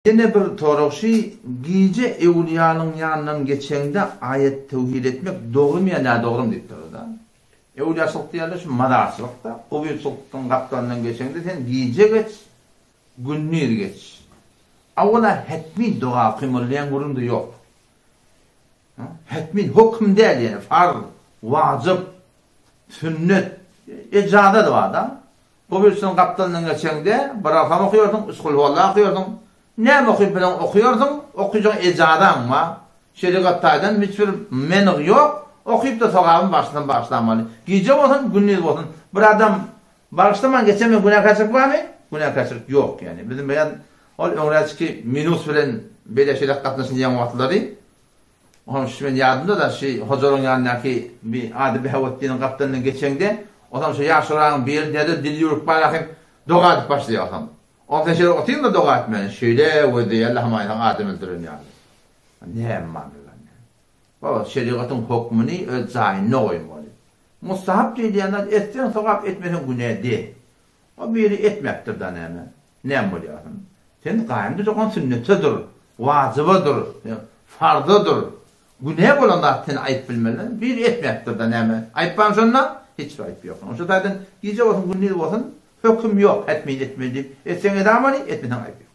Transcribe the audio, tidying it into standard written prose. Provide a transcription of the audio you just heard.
Yine bir torokşi giyice evliyanın yanından geçende ayet tevhid etmek doğru mu ya ne doğru mu deyip durur da. Evliyasılık diyorlar şu madarsılıkta. O bir sultan kaptanından geçende sen giyice geç, günnür geç. Avvala hetmi dua kıymallayan kurumda yok. Hetmin hüküm değil yani. Farz, vacip, sünnet, icada da var da. O bir sultan kaptanından geçende bırakam okuyordun, uskul vallahi okuyordun. Ne okuyup bilen okuyordun, okuyacağın ecadan mı? Şeriattaydan hiçbir men'i yok. Okuyup da sokağın başından başlamalı. Giyce olsun, gündüz olsun. Bir adam başlaman geçemiyor, günah kaçırık var mı? Günah kaçırık yok yani. Bizim beyan o öğretki minus bilen böyle şeyler katlasın diyen vaatları. Onun için yardımda da hocalığın yanındaki bir adı bir havatliğinin kaptanından geçende o zaman şu yaşlarının bir dedi dili yürüp bayrakın doğa edip başlıyor o zaman. Ondan şeyler otayım da doğa etmeyin. Şöyle ve diye Allah'ım aynen adım öldürün yani. Ne emmanlı lan yani. Baba şeriatın hükmünü ölçayın ne koymalı. Mustahap değil diyenler etsen sokak etmeden günah değil. O biri etmektir da ne oluyor? Sen kayımda çok sünnetidir, vacıbıdır, fardıdır. Günah olanlar seni ayıp bilmeli. Biri etmektir da ayıppan sonra hiç ayıp yok. Onun için zaten gece olsun günah olsun hüküm yok etmeyi deyip etsen edamani etmeden ayıp yok.